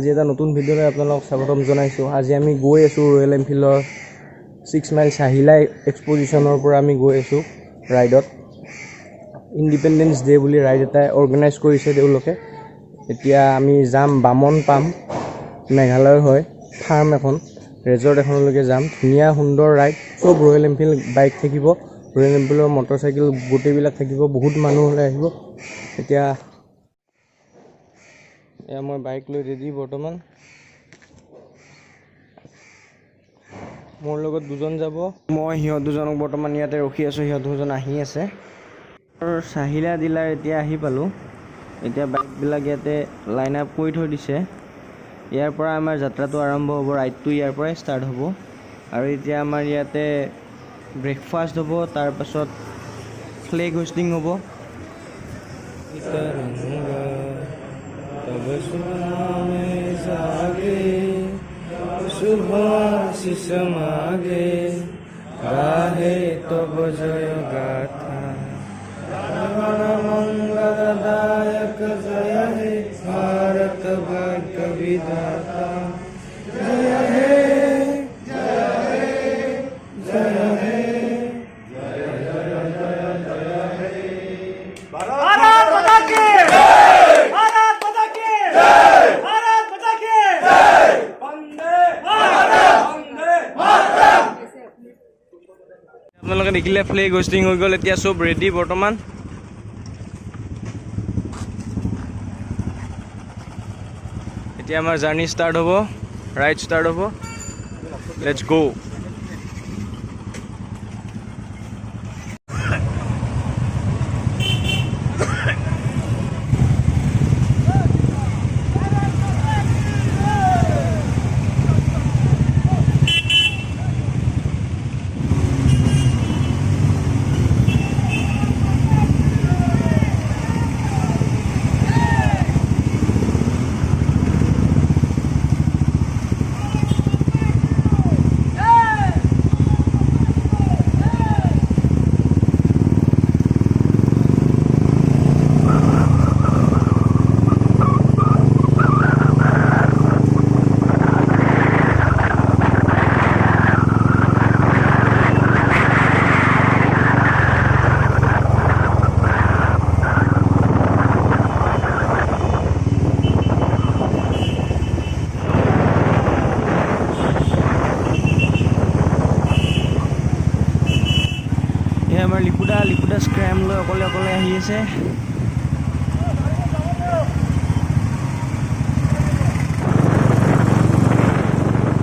আজি এটা নতুন ভিডিঅ'লৈ আপোনালোকক স্বাগতম জনাইছোঁ। আজি আমি গৈ আছোঁ ৰয়েল এনফিল্ডৰ 6 মাইল চাহিলা এক্সপজিশ্যনৰ পৰা আমি গৈ আছোঁ ৰাইডত। ইণ্ডিপেণ্ডেন্স ডে বুলি ৰাইড এটা অৰ্গেনাইজ কৰিছে তেওঁলোকে। এতিয়া আমি যাম বামন পাম, মেঘালয়ৰ হয়, ফাৰ্ম এখন, ৰেজৰ্ট এখনলৈকে যাম। ধুনীয়া সুন্দৰ ৰাইড, চব ৰয়েল এনফিল্ড বাইক থাকিব, ৰয়েল এনফিল্ডৰ মটৰচাইকেল গোটেইবিলাক থাকিব, বহুত মানুহ হ'লে আহিব। এতিয়া এয়া মই বাইক লৈ ৰেডি বৰ্তমান। মোৰ লগত দুজন যাব, মই সিহঁত দুজনক বৰ্তমান ইয়াতে ৰখি আছোঁ, সিহঁত দুজন আহি আছে। চাহিলা ডিলাৰ এতিয়া আহি পালোঁ। এতিয়া বাইকবিলাক ইয়াতে লাইন আপ কৰি থৈ দিছে। ইয়াৰ পৰা আমাৰ যাত্ৰাটো আৰম্ভ হ'ব, ৰাইডটো ইয়াৰ পৰাই ষ্টাৰ্ট হ'ব। আৰু এতিয়া আমাৰ ইয়াতে ব্ৰেকফাষ্ট হ'ব, তাৰপাছত ফ্লেগ হোষ্টিং হ'ব। मंगलदायक जय हे भारत भाग्य विधाता, जय हे जय हे जय हे जय जय जय जय हे भारत माता की जय, भारत माता की जय, भारत माता की जय, वंदे मातरम, वंदे मातरम। আপোনালোকে দেখিলে ফ্লেগ হোষ্টিং হৈ গ'ল। এতিয়া চব ৰেডি বৰ্তমান। এতিয়া আমাৰ জাৰ্নি ষ্টাৰ্ট হ'ব, ৰাইড ষ্টাৰ্ট হ'ব। লেটছ গো। আমাৰ লিকুদা স্ক্ৰেম লৈ অকলে অকলে আহি আছে।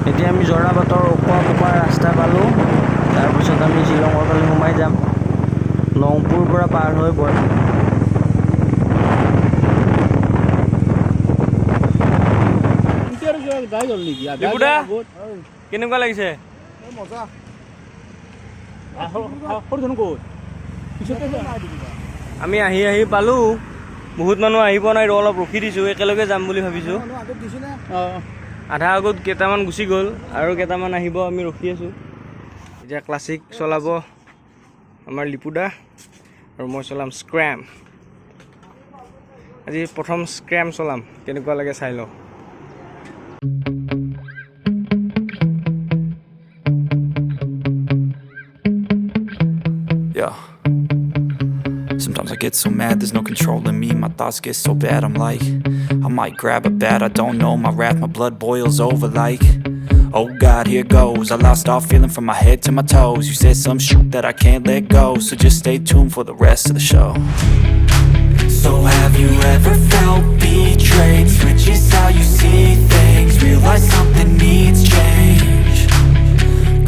এতিয়া আমি জৰাবাটৰ ওপৰা ৰাস্তা পালোঁ। তাৰপিছত আমি শ্বিলঙৰ ফালে সোমাই যাম, নংপুৰ পৰা পাৰ হৈ লিকুদা কেনেকুৱা লাগিছে? আমি আহি পালোঁ। বহুত মানুহ আহি পোৱা নাই, অলপ ৰখি দিছোঁ, একেলগে যাম বুলি ভাবিছোঁ। আধা আগত কেইটামান গুচি গ'ল আৰু কেইটামান আহিব, আমি ৰখি আছোঁ। এতিয়া ক্লাছিক চলাব আমাৰ লিপুদা আৰু মই চলাম স্ক্ৰেম। আজি প্ৰথম স্ক্ৰেম চলাম, কেনেকুৱা লাগে চাই লওঁ। Sometimes I get so mad, there's no controlling me. My thoughts get so bad, I'm like, I might grab a bat, I don't know. My wrath, my blood boils over like, oh God, here goes. I lost all feeling from my head to my toes. You said some shit that I can't let go, so just stay tuned for the rest of the show. So have you ever felt betrayed? Switches how you see things, realize something needs change.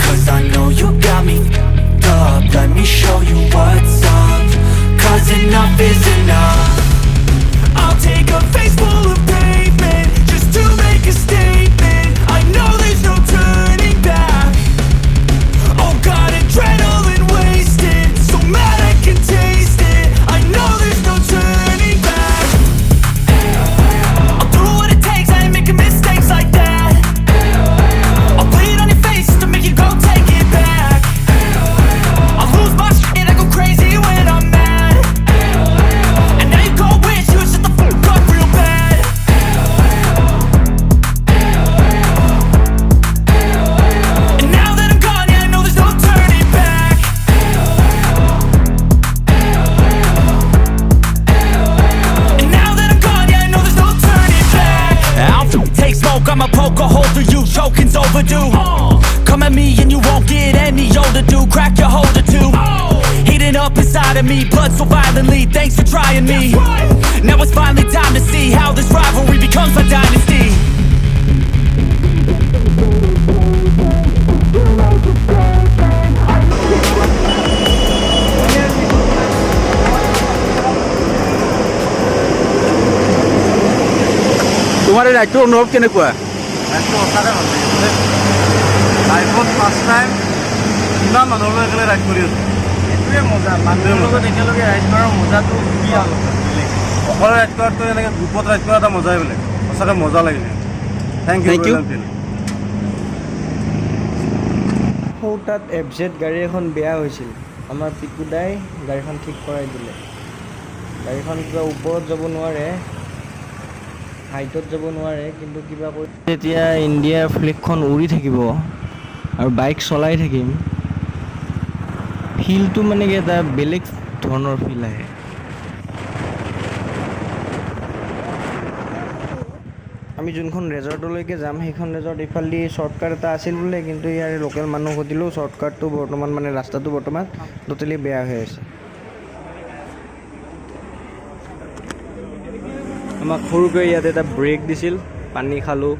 Cause I know you got me up, let me show you what's up. Cause enough is enough. I'll take a face full of pavement just to make a statement. I know there's no turning back. Oh God, adrenaline wasted, so mad I can taste it. I know there's no turning back. I'll do what it takes, I ain't making mistakes like that. of me and you won't get any older, dude. Crack your holder too. Heating up inside of me, blood so violently. Thanks for trying me. Now it's finally time to see how this rivalry becomes a dynasty. তোমাৰ এই ৰাইডটোৰ অনুভৱ কেনেকুৱা? লাইফত first time ইমান মানুহলৈ একেলগে ride কৰি আছোঁ। এইটোৱে মজা, মানুহৰ লগত একেলগে ৰাইড কৰাৰ মজাটো কি আৰু অকলে ৰাইড কৰাতকৈ এনেকৈ গ্ৰুপত ৰাইড কৰা এটা মজাই বেলেগ। সঁচাকৈ মজা লাগিলে। Thank you. সৌ তাত FZ গাড়ী এখন বেয়া হৈছিল, আমাৰ পিকুদাই গাড়ীখন ঠিক কৰাই দিলে। গাড়ীখন কিবা ওপৰত যাব নোৱাৰে, হাইটত যাব নোৱাৰে, কিন্তু কিবা কৰি তেতিয়া ইণ্ডিয়াৰ ফ্লেগখন উৰি থাকিব আৰু বাইক চলাই থাকিম, ফিলটো মানে কি এটা বেলেগ ধৰণৰ ফিল আহে। আমি যোনখন ৰেজৰ্টলৈকে যাম সেইখন ৰেজৰ্ট ইফালেদি শ্বৰ্টকাট এটা আছিল বোলে, কিন্তু ইয়াৰ লোকেল মানুহ সুধিলেও শ্বৰ্টকাটটো বৰ্তমান মানে ৰাস্তাটো বৰ্তমান টোটেলি বেয়া হৈ আছে। আমাক সৰুকৈ ইয়াত এটা ব্ৰেক দিছিল, পানী খালোঁ,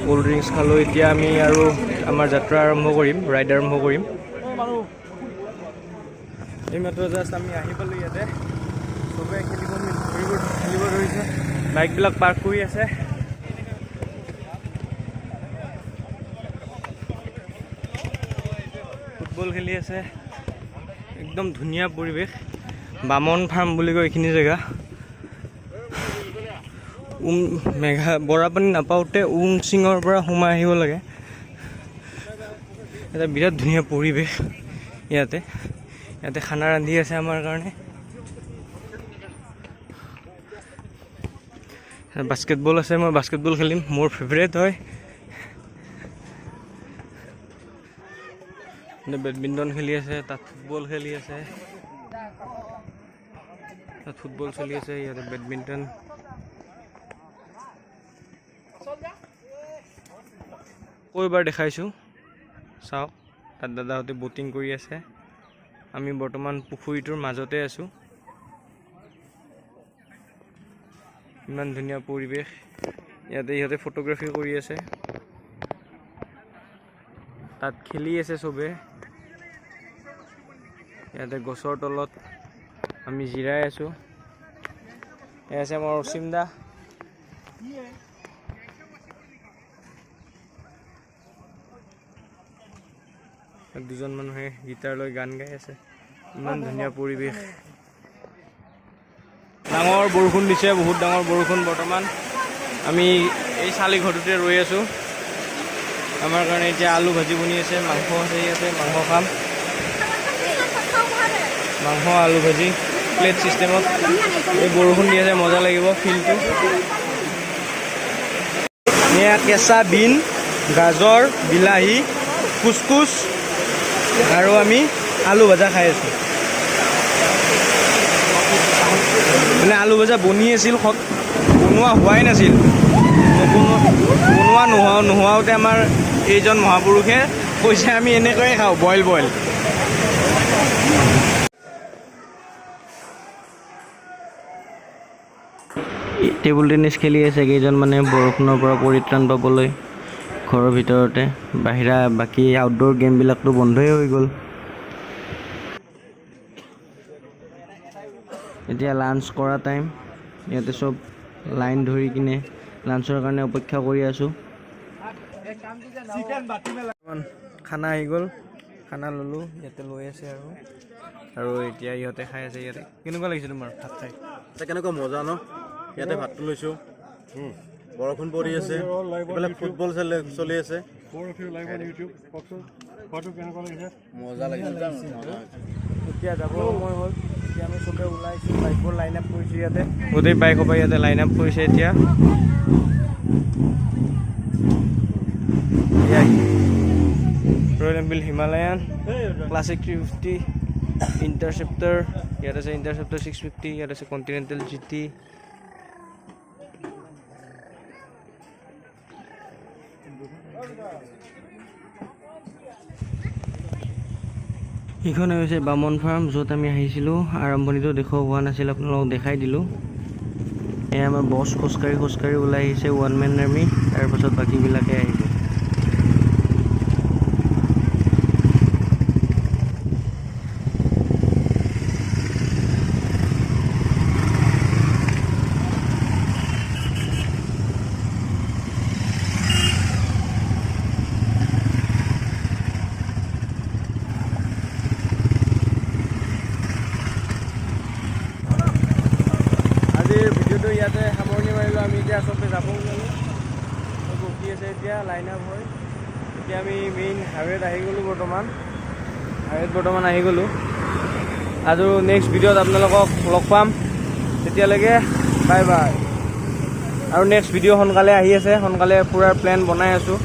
কোল্ড ড্ৰিংকছ খালোঁ। এতিয়া আমি আৰু আমাৰ যাত্ৰা আৰম্ভ কৰিম, ৰাইড আৰম্ভ কৰিম। এইমাত্ৰ জাষ্ট আমি আহি পালোঁ ইয়াতে, চবেই খেলিব ধৰিছে, বাইকবিলাক পাৰ্ক কৰি আছে। ফুটবল খেলি আছে, একদম ধুনীয়া পৰিৱেশ। বামন ফাৰ্ম বুলি কয় এইখিনি জেগা। বৰাপানী নাপাওঁতে উমচিঙৰ পৰা সোমাই আহিব লাগে। এটা বিৰাট ধুনীয়া পৰিৱেশ ইয়াতে। ইয়াতে খানা ৰান্ধি আছে আমাৰ কাৰণে। বাস্কেটবল আছে, মই বাস্কেটবল খেলিম, মোৰ ফেভৰেট হয়। বেডমিণ্টন খেলি আছে, তাত ফুটবল খেলি আছে, তাত ফুটবল চলি আছে, ইয়াতে বেডমিণ্টন। কৈবাৰ দেখাইছোঁ, চাওক তাত দাদাহঁতে বটিং কৰি আছে। আমি বৰ্তমান পুখুৰীটোৰ মাজতে আছোঁ। ইমান ধুনীয়া পৰিৱেশ ইয়াতে, ইহঁতে ফটোগ্ৰাফী কৰি আছে, তাত খেলি আছে চবে। ইয়াতে গছৰ তলত আমি জিৰাই আছোঁ। এয়া আছে আমাৰ অসীম দা। দুজন মানুহে গীটাৰ লৈ গান গাই আছে। ইমান ধুনীয়া পৰিৱেশ। ডাঙৰ বৰষুণ দিছে, বহুত ডাঙৰ বৰষুণ বৰ্তমান। আমি এই চালি ঘৰটোতে ৰৈ আছোঁ। আমাৰ কাৰণে এতিয়া আলু ভাজি বনি আছে, মাংস আছে ইয়াতে, মাংস খাম। মাংস আলু ভাজি প্লেট চিষ্টেমত। এই বৰষুণ দি আছে, মজা লাগিব ফিলটো। এয়া কেঁচা বিন, গাজৰ, বিলাহী, কুচকুচ আৰু আমি আলু ভাজা খাই আছোঁ। মানে আলু ভাজা বনি আছিল, বনোৱা হোৱাই নাছিল। বনোৱা নোহোৱাওতে আমাৰ এইজন মহাপুৰুষে কৈছে আমি এনেকৈয়ে খাওঁ, বইল বইল। টেবুল টেনিছ খেলি আছে কেইজন মানে বৰষুণৰ পৰা পৰিত্ৰাণ পাবলৈ ঘৰৰ ভিতৰতে। বাহিৰা বাকী আউটডোৰ গেমবিলাকতো বন্ধই হৈ গ'ল। এতিয়া লাঞ্চ কৰা টাইম। ইয়াতে চব লাইন ধৰি কিনে লাঞ্চৰ কাৰণে অপেক্ষা কৰি আছোঁ। খানা আহি গ'ল, খানা ল'লোঁ, ইয়াতে লৈ আছে আৰু এতিয়া ইহঁতে খাই আছে। ইয়াতে কেনেকুৱা লাগিছে তোমাৰ ভাত খাই? কেনেকুৱা মজা ন? ইয়াতে ভাতটো লৈছোঁ, বৰষুণ পৰি আছে, এইফালে ফুটবল চলি আছে। মজা লাগিছে। এতিয়া যাব সময় হ'ল। এতিয়া আমি চবে ওলাইছোঁ, বাইকবোৰ লাইন আপ কৰিছোঁ ইয়াতে। গোটেই বাইক হ'ব ইয়াতে লাইন আপ কৰিছে এতিয়া। Royal Enfield Himalayan classic 350 interceptor, ইয়াত আছে ইণ্টাৰচেপ্টাৰ 650, ইয়াত আছে কণ্টিনেণ্টেল GT। এইখন হৈছে বামন ফাৰ্ম, য'ত আমি আহিছিলোঁ। আৰম্ভণিটো দেখুওৱা হোৱা নাছিল, আপোনালোকক দেখাই দিলোঁ। এয়া আমাৰ বছ খোজকাঢ়ি ওলাই আহিছে, ওৱান মেন আৰ্মি। তাৰপাছত বাকীবিলাকে আহিব। আজিৰ ভিডিঅ'টো ইয়াতে সামৰণি মাৰিলোঁ। আমি এতিয়া আচলতে যাব ওলালোঁ, ৰখি আছে এতিয়া লাইন আপ হৈ। এতিয়া আমি মেইন হাইৱেত আহি গ'লোঁ। বৰ্তমান আহি গ'লোঁ। আৰু নেক্সট ভিডিঅ'ত আপোনালোকক লগ পাম। তেতিয়ালৈকে বাই বাই। আৰু নেক্সট ভিডিঅ' সোনকালে আহি আছে, সোনকালে ফুৰাৰ প্লেন বনাই আছোঁ।